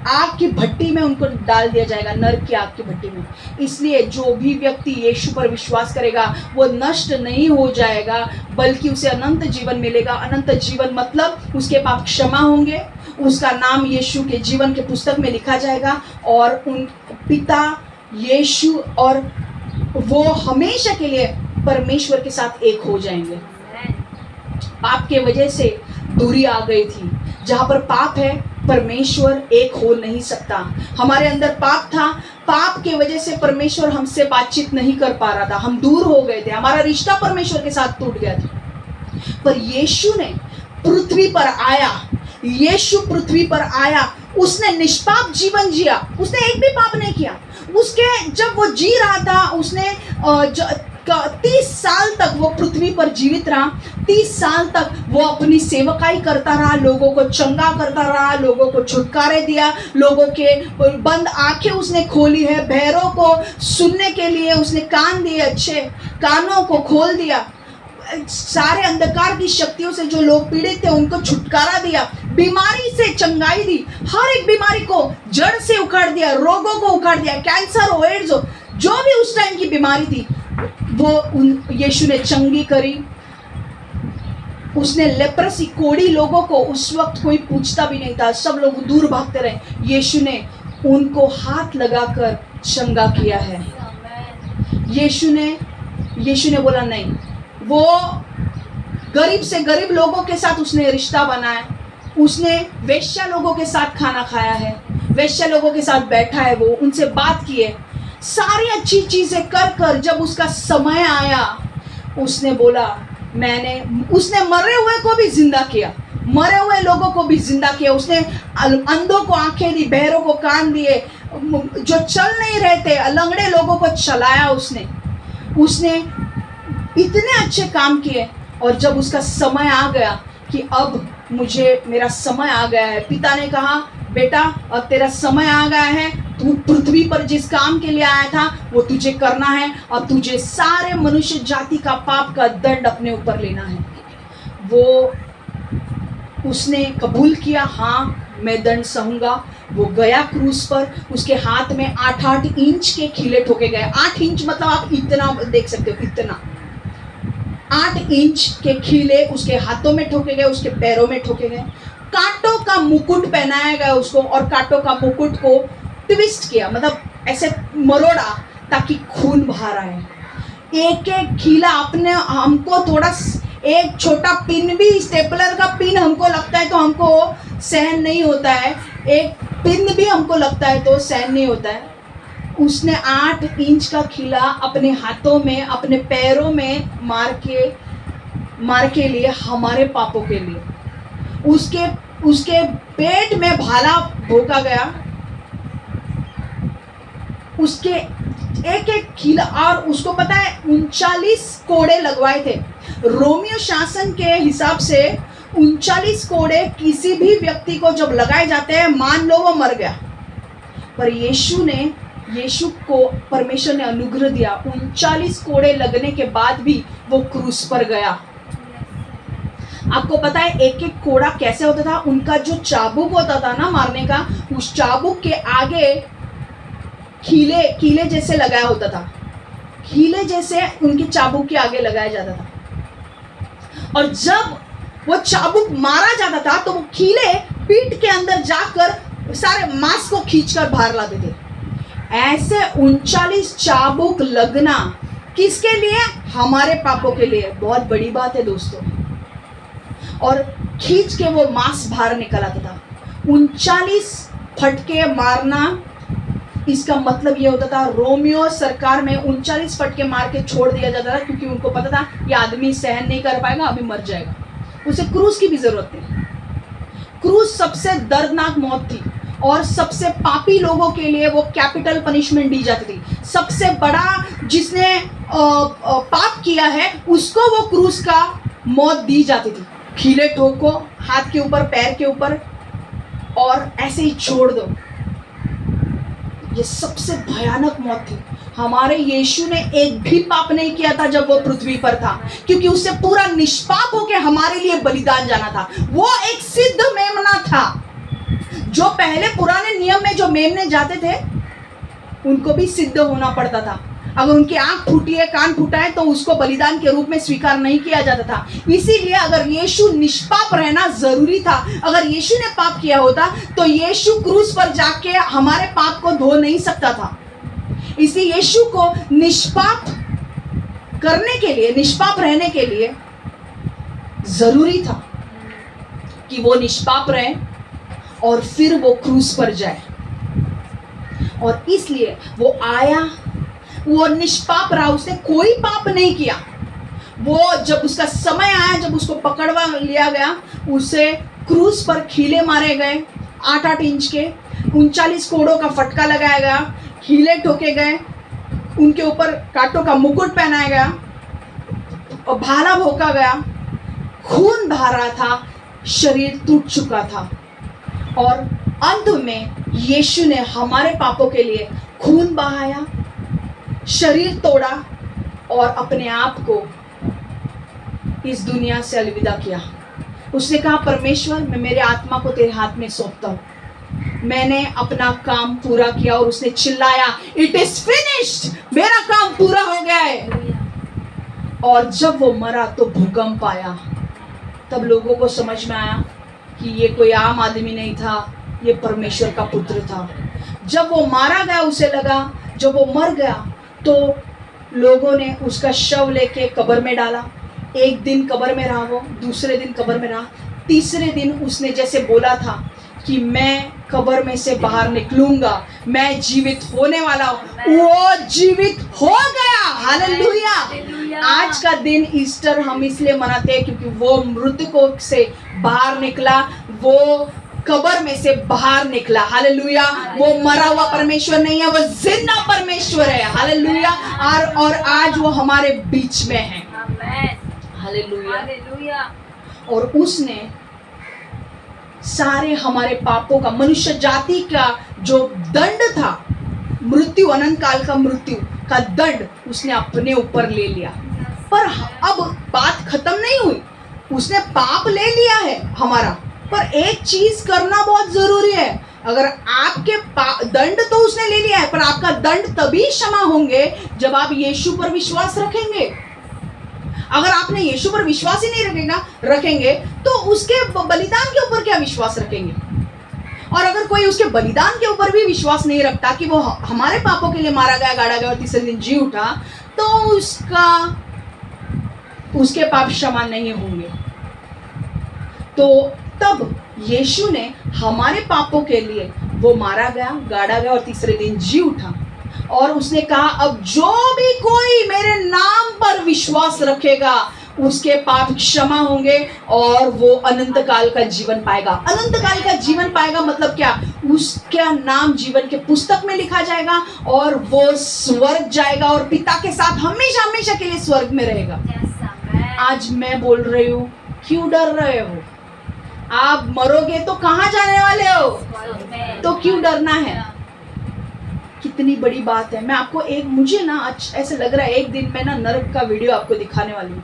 आग की भट्टी में उनको डाल दिया जाएगा, नरक की आग की भट्टी में। इसलिए जो भी व्यक्ति यीशु पर विश्वास करेगा वो नष्ट नहीं हो जाएगा, बल्कि उसे अनंत जीवन मिलेगा। अनंत जीवन मतलब उसके पाप क्षमा होंगे, उसका नाम यीशु के जीवन के पुस्तक में लिखा जाएगा, और उन पिता यीशु और वो हमेशा के लिए परमेश्वर के साथ एक हो जाएंगे। पाप के वजह से दूरी आ गई थी। जहाँ पर पाप है परमेश्वर एक हो नहीं सकता। हमारे अंदर पाप था, पाप के वजह से परमेश्वर हमसे बातचीत नहीं कर पा रहा था, हम दूर हो गए थे, हमारा रिश्ता परमेश्वर के साथ टूट गया था। पर यीशु ने पृथ्वी पर आया, यीशु पृथ्वी पर आया, उसने निष्पाप जीवन जिया, उसने एक भी पाप नहीं किया। उसके जब वो जी रहा था, उसने 30 साल तक वो पृथ्वी पर जीवित रहा। 30 साल तक वो अपनी सेवकाई करता रहा, लोगों को चंगा करता रहा, लोगों को छुटकारे दिया, लोगों के बंद आंखें उसने खोली है, बहरों को सुनने के लिए उसने कान दिए, अच्छे कानों को खोल दिया, सारे अंधकार की शक्तियों से जो लोग पीड़ित थे उनको छुटकारा दिया, बीमारी से चंगाई दी, हर एक बीमारी को जड़ से उखाड़ दिया, रोगों को उखाड़ दिया, कैंसर हो, एड्स हो, जो भी उस टाइम की बीमारी थी वो यीशु ने चंगी करी। उसने लेप्रेसी, कोढ़ी लोगों को, उस वक्त कोई पूछता भी नहीं था, सब लोग दूर भागते रहे, यीशु ने उनको हाथ लगाकर चंगा किया है। यीशु ने बोला नहीं, वो गरीब से गरीब लोगों के साथ उसने रिश्ता बनाया, उसने वेश्या लोगों के साथ खाना खाया है, वेश्या लोगों के साथ बैठा है, वो उनसे बात की है, सारी अच्छी चीजें कर कर जब उसका समय आया उसने बोला उसने मरे हुए को भी जिंदा किया, मरे हुए लोगों को भी जिंदा किया, उसने अंधों को आंखें दी, बहरों को कान दिए, जो चल नहीं रहे थे लंगड़े लोगों को चलाया, उसने इतने अच्छे काम किए। और जब उसका समय आ गया कि अब मेरा समय आ गया है, पिता ने कहा बेटा अब तेरा समय आ गया है, तू पृथ्वी पर जिस काम के लिए आया था वो तुझे करना है, अब तुझे सारे मनुष्य जाति का पाप का दंड अपने ऊपर लेना है। वो उसने कबूल किया, हाँ मैं दंड सहूंगा। वो गया क्रूस पर, उसके हाथ में 8-8 इंच के खीले ठोके गए। 8 इंच मतलब आप इतना देख सकते हो, इतना 8 इंच के खीले उसके हाथों में ठोके गए, उसके पैरों में ठोके गए। कांटों का मुकुट पहनाया गया उसको, और कांटों का मुकुट को ट्विस्ट किया, मतलब ऐसे मरोड़ा ताकि खून बाहर आए। एक एक खीला अपने हमको थोड़ा, एक छोटा पिन भी, स्टेपलर का पिन हमको लगता है तो हमको सहन नहीं होता है, एक पिन भी हमको लगता है तो सहन नहीं होता है। उसने 8 इंच का खीला अपने हाथों में, अपने पैरों में मार के लिए, हमारे पापों के लिए। उसके पेट में भाला भोंका गया, उसके एक एक खीला, और उसको पता है 39 कोड़े लगवाए थे। रोमियो शासन के हिसाब से 39 कोड़े किसी भी व्यक्ति को जब लगाए जाते हैं, मान लो वो मर गया, पर यीशु को परमेश्वर ने अनुग्रह दिया, 39 कोड़े लगने के बाद भी वो क्रूस पर गया। आपको पता है एक एक कोड़ा कैसे होता था? उनका जो चाबुक होता था ना मारने का, उस चाबुक के आगे कीले जैसे लगाया होता था, कीले जैसे उनके चाबुक के आगे लगाया जाता था। और जब वो चाबुक मारा जाता था तो वो कीले पीठ के अंदर जाकर सारे मांस को खींचकर बाहर लाते थे। ऐसे 39 चाबुक लगना किसके लिए? हमारे पापों के लिए। बहुत बड़ी बात है दोस्तों। और खींच के वो मांस बाहर निकल आता था। 39 फटके मारना इसका मतलब ये होता था रोमियो सरकार में 39 फटके मार के छोड़ दिया जाता था, क्योंकि उनको पता था ये आदमी सहन नहीं कर पाएगा, अभी मर जाएगा, उसे क्रूस की भी जरूरत नहीं। क्रूस सबसे दर्दनाक मौत थी और सबसे पापी लोगों के लिए वो कैपिटल पनिशमेंट दी जाती थी। सबसे बड़ा जिसने पाप किया है उसको वो क्रूस का मौत दी जाती थी। खीले ठोको हाथ के ऊपर, पैर के ऊपर, और ऐसे ही छोड़ दो। ये सबसे भयानक मौत थी। हमारे यीशु ने एक भी पाप नहीं किया था जब वो पृथ्वी पर था, क्योंकि उससे पूरा निष्पाप होकर हमारे लिए बलिदान जाना था। वो एक सिद्ध मेमना था। जो पहले पुराने नियम में जो मेमने जाते थे उनको भी सिद्ध होना पड़ता था। अगर उनकी आंख फूटी है, कान फूटा है, तो उसको बलिदान के रूप में स्वीकार नहीं किया जाता था। इसीलिए अगर यीशु निष्पाप रहना जरूरी था। अगर यीशु ने पाप किया होता तो यीशु क्रूस पर जाके हमारे पाप को धो नहीं सकता था। इसलिए यीशु को निष्पाप करने के लिए, निष्पाप रहने के लिए जरूरी था कि वो निष्पाप रहे और फिर वो क्रूस पर जाए। और इसलिए वो आया, वो निष्पाप रहा, उसने कोई पाप नहीं किया। वो जब उसका समय आया, जब उसको पकड़वा लिया गया, उसे क्रूस पर खीले मारे गए 8-8 इंच के, 39 कोड़ों का फटका लगाया गया, खीले ठोके गए, उनके ऊपर कांटों का मुकुट पहनाया गया और भाला भोंका गया, खून बहा रहा था, शरीर टूट चुका था। और अंत में यीशु ने हमारे पापों के लिए खून बहाया, शरीर तोड़ा और अपने आप को इस दुनिया से अलविदा किया। उसने कहा, परमेश्वर मैं मेरे आत्मा को तेरे हाथ में सौंपता हूँ, मैंने अपना काम पूरा किया। और उसने चिल्लाया, इट इज फिनिश्ड, मेरा काम पूरा हो गया है। और जब वो मरा तो भूकंप आया। तब लोगों को समझ में आया कि ये कोई आम आदमी नहीं था, ये परमेश्वर का पुत्र था। जब वो मारा गया, उसे लगा जब वो मर गया तो लोगों ने उसका शव लेके कब्र में डाला। एक दिन कब्र में रहा वो, दूसरे दिन कब्र में रहा, तीसरे दिन उसने जैसे बोला था कि मैं कब्र में से बाहर निकलूंगा, मैं जीवित होने वाला हूँ, वो जीवित हो गया। हालेलुया। आज का दिन ईस्टर हम इसलिए मनाते हैं क्योंकि वो मृतकों से बाहर निकला, वो कब्र में से बाहर निकला। हालेलुया। वो मरा हुआ परमेश्वर नहीं है, वो जिंदा परमेश्वर है। हालेलुया। और आज वो हमारे बीच में है। हालेलुया। और उसने सारे हमारे पापों का, मनुष्य जाति का जो दंड था, मृत्यु, अनंत काल का मृत्यु का दंड उसने अपने ऊपर ले लिया। पर अब बात खत्म नहीं हुई। उसने पाप ले लिया है हमारा, पर एक चीज करना बहुत जरूरी है। अगर आपके दंड तो उसने ले लिया है, पर आपका दंड तभी क्षमा होंगे जब आप यीशु पर विश्वास रखेंगे। अगर आपने यीशु पर विश्वास ही नहीं रखेंगे तो उसके बलिदान के ऊपर क्या विश्वास रखेंगे? और अगर कोई उसके बलिदान के ऊपर भी विश्वास नहीं रखता कि वो हमारे पापों के लिए मारा गया, गाड़ा गया और तीसरे दिन जी उठा, तो उसके पाप क्षमा नहीं होंगे। तो तब यीशु ने हमारे पापों के लिए वो मारा गया, गाड़ा गया और तीसरे दिन जी उठा। और उसने कहा, अब जो भी कोई मेरे नाम पर विश्वास रखेगा उसके पाप क्षमा होंगे और वो अनंत काल का जीवन पाएगा। अनंत काल का जीवन पाएगा मतलब क्या? उसका नाम जीवन के पुस्तक में लिखा जाएगा और वो स्वर्ग जाएगा और पिता के साथ हमेशा हमेशा के लिए स्वर्ग में रहेगा। आज मैं बोल रही हूँ, क्यों डर रहे हो? आप मरोगे तो कहाँ जाने वाले हो? तो क्यों डरना है? कितनी बड़ी बात है। मैं आपको मुझे ना आज ऐसे लग रहा है एक दिन मैं ना नरक का वीडियो आपको दिखाने वाली हूँ।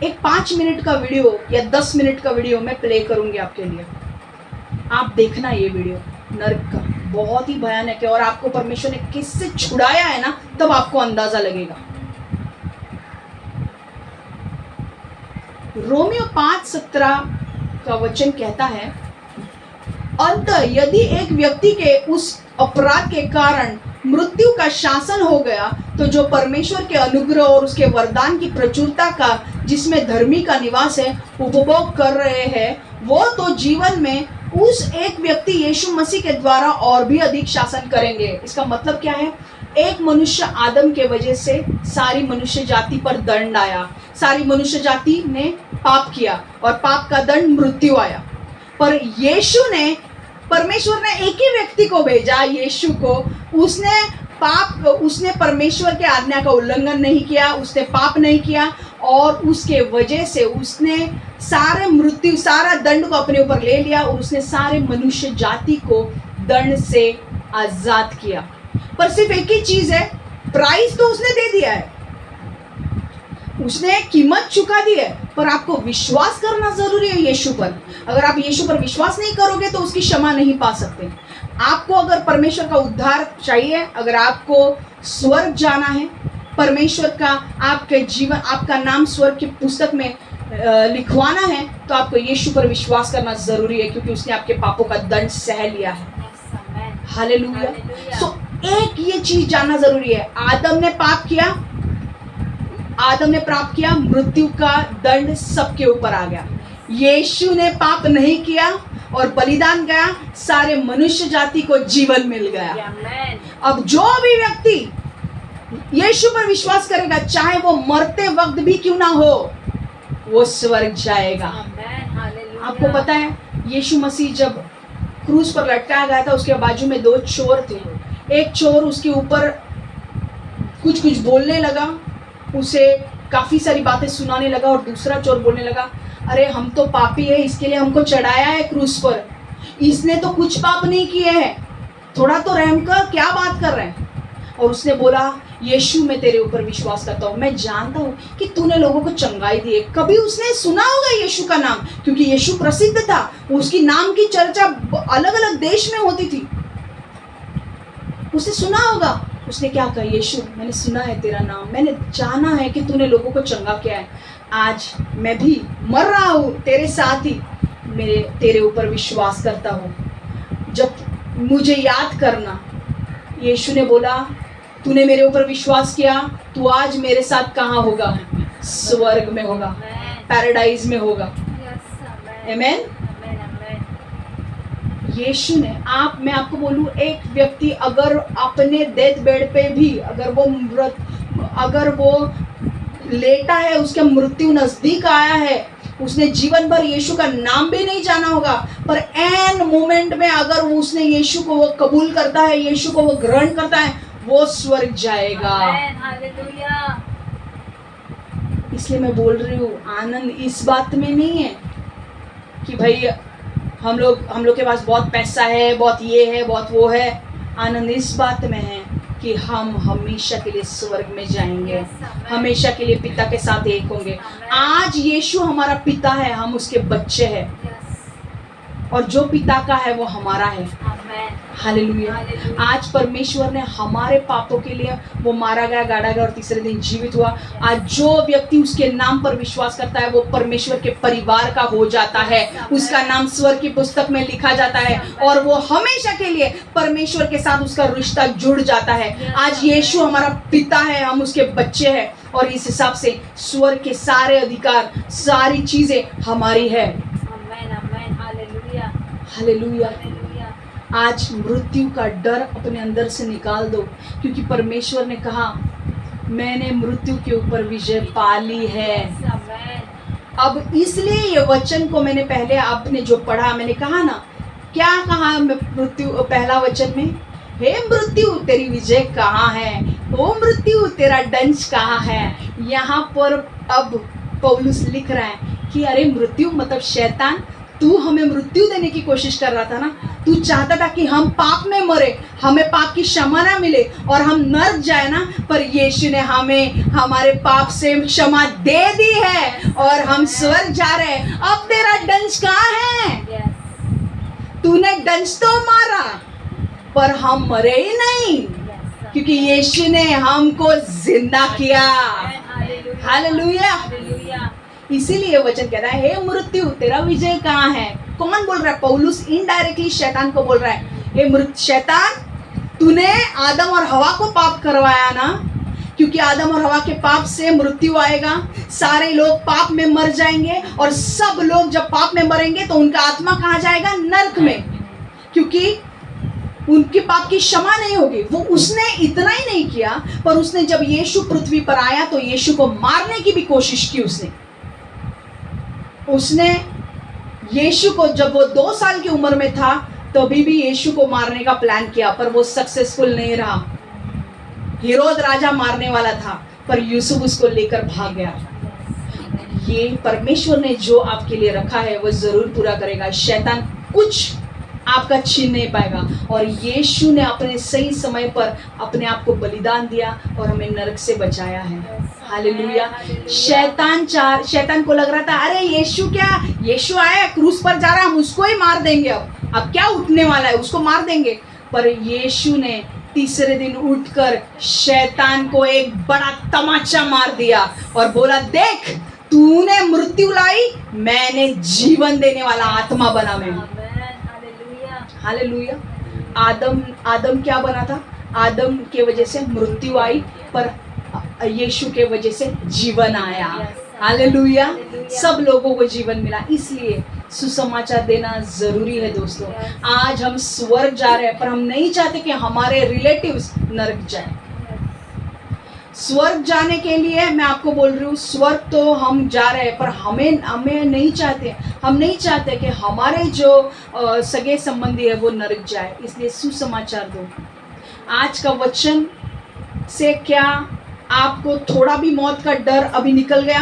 एक 5 मिनट का वीडियो या 10 मिनट का वीडियो मैं प्ले करूंगी आपके लिए। आप देखना ये वीडियो नरक का, बहुत ही भयानक है। और आपको परमेश्वर ने किससे छुड़ाया है ना, तब आपको अंदाजा लगेगा। रोमियो 5:17 का वचन कहता है, अतः यदि एक व्यक्ति के उस अपराध के कारण मृत्यु का शासन हो गया, तो जो परमेश्वर के अनुग्रह और उसके वरदान की प्रचुरता का, जिसमें धर्मी का निवास है, उपभोग कर रहे हैं, वो तो जीवन में उस एक व्यक्ति यीशु मसीह के द्वारा और भी अधिक शासन करेंगे। इसका मतलब क्या है? एक मनुष्य आदम के वजह से सारी मनुष्य जाति पर दंड आया, सारी मनुष्य जाति ने पाप किया और पाप का दंड मृत्यु आया। पर यीशु ने, परमेश्वर ने एक ही व्यक्ति को भेजा, यीशु को। उसने परमेश्वर के आज्ञा का उल्लंघन नहीं किया, उसने पाप नहीं किया और उसके वजह से उसने सारा दंड को अपने ऊपर ले लिया और उसने सारे मनुष्य जाति को दंड से आजाद किया। पर सिर्फ एक ही चीज है, प्राइस तो उसने दे दिया है, उसने कीमत चुका दी है, पर आपको विश्वास करना जरूरी है यीशु पर। अगर आप यीशु पर विश्वास नहीं करोगे तो उसकी क्षमा नहीं पा सकते। आपको अगर परमेश्वर का उद्धार चाहिए, अगर आपको स्वर्ग जाना है, परमेश्वर का आपके जीवन, आपका नाम स्वर्ग की पुस्तक में लिखवाना है, तो आपको यीशु पर विश्वास करना जरूरी है, क्योंकि उसने आपके पापों का दंड सह लिया है। हालेलुया। सो एक ये चीज जानना जरूरी है, आदम ने पाप किया, मृत्यु का दंड सबके ऊपर आ गया। यीशु ने पाप नहीं किया और बलिदान गया, सारे मनुष्य जाति को जीवन मिल गया। अब जो भी व्यक्ति यीशु पर विश्वास करेगा, चाहे वो मरते वक्त भी क्यों ना हो, वो स्वर्ग जाएगा। आपको पता है, यीशु मसीह जब क्रूस पर लटकाया गया था, उसके बाजू में 2 चोर थे। एक चोर उसके ऊपर कुछ बोलने लगा, उसे काफी सारी बातें सुनाने लगा, और दूसरा चोर बोलने लगा, अरे हम तो पापी है, इसके लिए हमको चढ़ाया है क्रूस पर, इसने तो कुछ पाप नहीं किए हैं, थोड़ा तो रहम कर, क्या बात कर रहे हैं। और उसने बोला, यीशु मैं तेरे ऊपर विश्वास करता हूँ, मैं जानता हूँ कि तूने लोगों को चंगाई दी है। कभी उसने सुना होगा यीशु का नाम, क्योंकि यीशु प्रसिद्ध था, उसकी नाम की चर्चा अलग अलग देश में होती थी, उसने सुना होगा। उसने क्या कहा, यीशु मैंने सुना है तेरा नाम, मैंने जाना है कि तूने लोगों को चंगा किया है, आज मैं भी मर रहा हूँ तेरे साथ ही, तेरे ऊपर विश्वास करता हूँ, जब मुझे याद करना। यीशु ने बोला, तूने मेरे ऊपर विश्वास किया, तू आज मेरे साथ कहाँ होगा? स्वर्ग में होगा, पैराडाइज में होगा। आमेन। यीशु ने, मैं आपको बोलूं, एक व्यक्ति अगर अपने डेथ बेड पे भी अगर वो लेटा है, उसके मृत्यु नजदीक आया है, उसने जीवन भर यीशु का नाम भी नहीं जाना होगा, पर एन मोमेंट में अगर उसने यीशु को वो कबूल करता है, यीशु को वो ग्रहण करता है, वो स्वर्ग जाएगा। इसलिए मैं बोल रही हूँ, आनंद इस बात में नहीं है कि भाई हम लोग के पास बहुत पैसा है, बहुत ये है, बहुत वो है। आनंद इस बात में है कि हम हमेशा के लिए स्वर्ग में जाएंगे, हमेशा के लिए पिता के साथ एक होंगे। आज यीशु हमारा पिता है, हम उसके बच्चे हैं, और जो पिता का है वो हमारा है। हालेलुया। आज परमेश्वर ने हमारे पापों के लिए वो मारा गया, गाड़ा गया और तीसरे दिन जीवित हुआ। आज जो व्यक्ति उसके नाम पर विश्वास करता है, वो परमेश्वर के परिवार का हो जाता है, उसका नाम स्वर्ग की पुस्तक में लिखा जाता है, और वो हमेशा के लिए परमेश्वर के साथ उसका रिश्ता जुड़ जाता है। आज यीशु हमारा पिता है, हम उसके बच्चे हैं, और इस हिसाब से स्वर्ग के सारे अधिकार, सारी चीजें हमारी है। हालेलुया। आज मृत्यु का डर अपने अंदर से निकाल दो, क्योंकि परमेश्वर ने कहा, मैंने मृत्यु के ऊपर विजय पा ली है। अब इसलिए ये वचन को मैंने पहले आपने जो पढ़ा, मैंने कहा ना, क्या कहा मृत्यु पहला वचन में, हे मृत्यु तेरी विजय कहाँ है, ओ मृत्यु तेरा दंश कहाँ है। यहाँ पर अब पौलुस लिख रहा है कि अरे मृत्यु मतलब शैतान, तू हमें मृत्यु देने की कोशिश कर रहा था ना, तू चाहता था कि हम पाप में मरे, हमें पाप की क्षमा ना मिले और हम नर्क जाए ना, पर यीशु ने हमें हमारे पाप से क्षमा दे दी है और हम स्वर्ग जा रहे हैं। अब तेरा दंश कहाँ है? तूने दंश तो मारा, पर हम मरे ही नहीं, क्योंकि यीशु ने हमको जिंदा किया। हालेलुया। इसीलिए वचन कहता है, हे मृत्यु तेरा विजय कहाँ है। कौन बोल रहा है? पौलुस इनडायरेक्टली शैतान को बोल रहा है, हे शैतान, तूने आदम और हवा को पाप करवाया ना, क्योंकि आदम और हवा के पाप से मृत्यु आएगा, सारे लोग पाप में मर जाएंगे, और सब लोग जब पाप में मरेंगे तो उनका आत्मा कहाँ जाएगा? नरक में, क्योंकि उनके पाप की क्षमा नहीं होगी। वो उसने इतना ही नहीं किया, पर उसने जब यीशु पृथ्वी पर आया तो यीशु को मारने की भी कोशिश की उसने यीशु को, जब वो 2 साल की उम्र में था तभी भी यीशु को मारने का प्लान किया, पर वो सक्सेसफुल नहीं रहा। हेरोद राजा मारने वाला था, पर यूसुफ उसको लेकर भाग गया। ये परमेश्वर ने जो आपके लिए रखा है वो जरूर पूरा करेगा। शैतान कुछ आपका छीन नहीं पाएगा। और यीशु ने अपने सही समय पर अपने आप को बलिदान दिया और हमें नरक से बचाया है। हालेलुया। शैतान को लग रहा था, अरे यीशु आया, क्रूस पर जा रहा है, हम उसको ही मार देंगे, अब क्या उठने वाला है, उसको मार देंगे। पर यीशु ने तीसरे दिन उठकर शैतान को एक बड़ा तमाचा मार दिया और बोला, देख तूने मृत्यु लाई, मैंने जीवन देने वाला आत्मा बना मैं। हालेलुया। आदम क्या बना था? आदम के वजह से मृत्यु आई, पर यीशु के वजह से जीवन आया। हालेलुया। सब लोगों को जीवन मिला, इसलिए सुसमाचार देना जरूरी है दोस्तों। आज हम स्वर्ग जा रहे हैं, पर हम नहीं चाहते कि हमारे रिलेटिव्स नरक जाए। स्वर्ग जाने के लिए मैं आपको बोल रही हूँ, स्वर्ग तो हम जा रहे हैं, पर हमें नहीं चाहते, हम नहीं चाहते कि हमारे जो सगे संबंधी है वो नरक जाए। इसलिए सुसमाचार दो। आज का वचन से क्या आपको थोड़ा भी मौत का डर अभी निकल गया?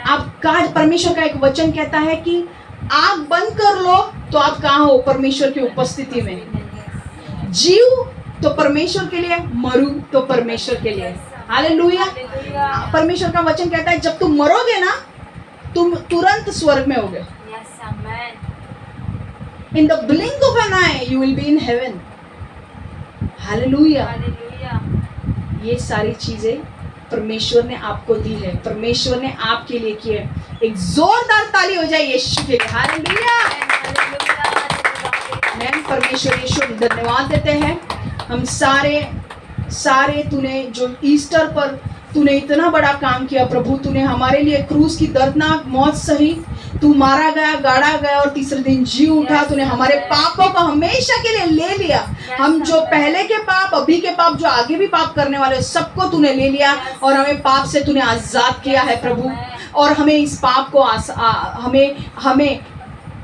आपका परमेश्वर का एक वचन कहता है कि आँख बंद कर लो तो आप कहाँ हो? परमेश्वर की उपस्थिति में। जीव तो परमेश्वर के लिए, मरू तो परमेश्वर के लिए। हालेलुया। परमेश्वर का वचन कहता है जब तुम मरोगे ना, तुम तुरंत स्वर्ग में होगे। In the blink of an eye you will be in heaven. Hallelujah. ये सारी चीजें परमेश्वर ने आपको दी है, परमेश्वर ने आपके लिए की है। एक जोरदार ताली हो जाए यीशु के लिए। हालेलुया। मैं परमेश्वर यीशु धन्यवाद देते हैं। हम सारे तूने जो ईस्टर पर तूने इतना बड़ा काम किया प्रभु, तूने हमारे लिए क्रूस की दर्दनाक मौत सही, तू मारा गया, गाड़ा गया और तीसरे दिन जी उठा। तूने हमारे पापों को हमेशा के लिए ले लिया। हम जो पहले के पाप, अभी के पाप, जो आगे भी पाप करने वाले, सबको तूने ले लिया और हमें पाप से तूने आजाद किया है प्रभु। और हमें इस पाप को हमें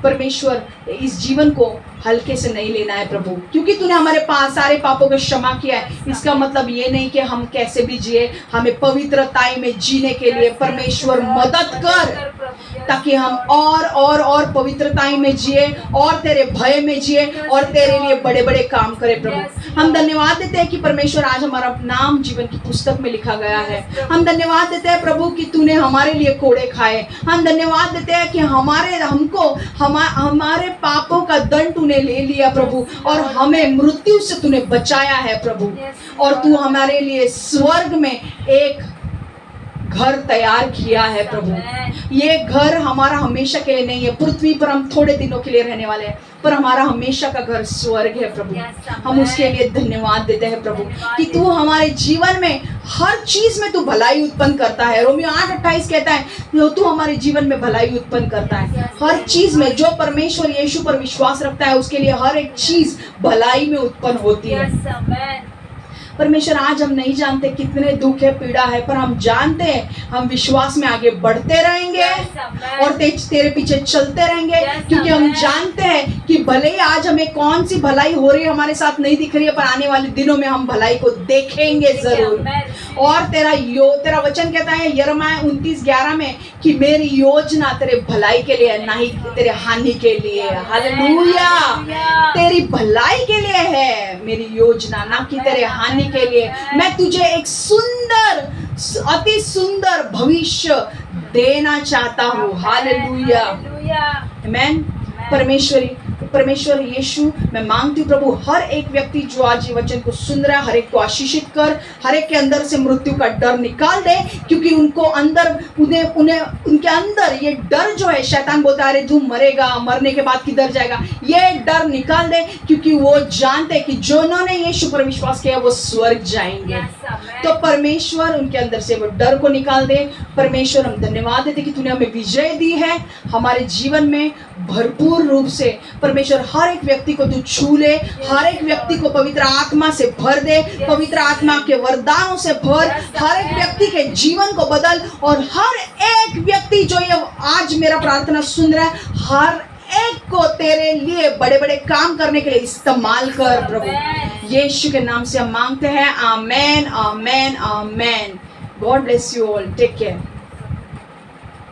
परमेश्वर इस जीवन को हल्के से नहीं लेना है प्रभु, क्योंकि तूने हमारे सारे पापों को क्षमा किया है। इसका मतलब ये नहीं कि हम कैसे भी जिए, हमें पवित्रताई में जीने के लिए परमेश्वर मदद कर, ताकि हम और पवित्रताई में जिए और तेरे भय में जिए और तेरे लिए बड़े बड़े काम करें प्रभु। हम धन्यवाद देते हैं कि परमेश्वर आज हमारा नाम जीवन की पुस्तक में लिखा गया है। हम धन्यवाद देते हैं प्रभु कि तूने हमारे लिए कोड़े खाए। हम धन्यवाद देते हैं कि हमारे पापों का दंड तूने ले लिया प्रभु, और हमें मृत्यु से तूने बचाया है प्रभु। और तू हमारे लिए स्वर्ग में एक घर तैयार किया है प्रभु। ये घर हमारा हमेशा के लिए नहीं है, पृथ्वी पर हम थोड़े दिनों के लिए रहने वाले हैं, पर हमारा हमेशा का घर स्वर्ग है प्रभु। हम उसके लिए धन्यवाद देते हैं प्रभु कि तू हमारे जीवन में हर चीज में तू भलाई उत्पन्न करता है। रोमियो 8:28 कहता है तू हमारे जीवन में भलाई उत्पन्न करता है। हर चीज में जो परमेश्वर यीशु पर विश्वास रखता है उसके लिए हर एक चीज भलाई में उत्पन्न होती है। परमेश्वर आज हम नहीं जानते कितने दुख है, पीड़ा है, पर हम जानते हैं हम विश्वास में आगे बढ़ते रहेंगे और तेरे पीछे चलते रहेंगे, क्योंकि हम जानते हैं कि भले ही आज हमें कौन सी भलाई हो रही है हमारे साथ नहीं दिख रही है, पर आने वाले दिनों में हम भलाई को देखेंगे जरूर। और तेरा वचन कहता है यिर्मयाह 29:11 में कि मेरी योजना तेरे भलाई के लिए, ना ही तेरे हानि के लिए। हालेलुया। तेरी भलाई के लिए है मेरी योजना, ना कि तेरे हानि के लिए। मैं तुझे एक सुंदर, अति सुंदर भविष्य देना चाहता हूँ। हालेलुया। आमीन। परमेश्वर यीशु मैं मांगती हूँ प्रभु, हर एक व्यक्ति जो आज ये वचन को सुन रहा है, हर एक को आशीषित कर, हर एक के अंदर से मृत्यु का डर निकाल दे, क्योंकि उनको अंदर उनके अंदर ये डर जो है, शैतान बोलता है अरे तू मरेगा, मरने के बाद किधर जाएगा, ये डर निकाल दे, क्योंकि वो जानते कि जिन्होंने यीशु पर विश्वास किया वो स्वर्ग जाएंगे। तो परमेश्वर उनके अंदर से वो डर को निकाल दे। परमेश्वर हम धन्यवाद देते कि तूने हमें विजय दी है हमारे जीवन में भरपूर रूप से। परमेश्वर हर एक व्यक्ति को तू छू ले, हर एक व्यक्ति को पवित्र आत्मा से भर दे, पवित्र आत्मा के वरदानों से भर, हर एक व्यक्ति के जीवन को बदल, और हर एक व्यक्ति जो ये आज मेरा प्रार्थना सुन रहा है, हर एक को तेरे लिए बड़े बड़े काम करने के लिए इस्तेमाल कर प्रभु। यीशु के नाम से हम मांगते हैं, amen amen amen. God bless you all, take care.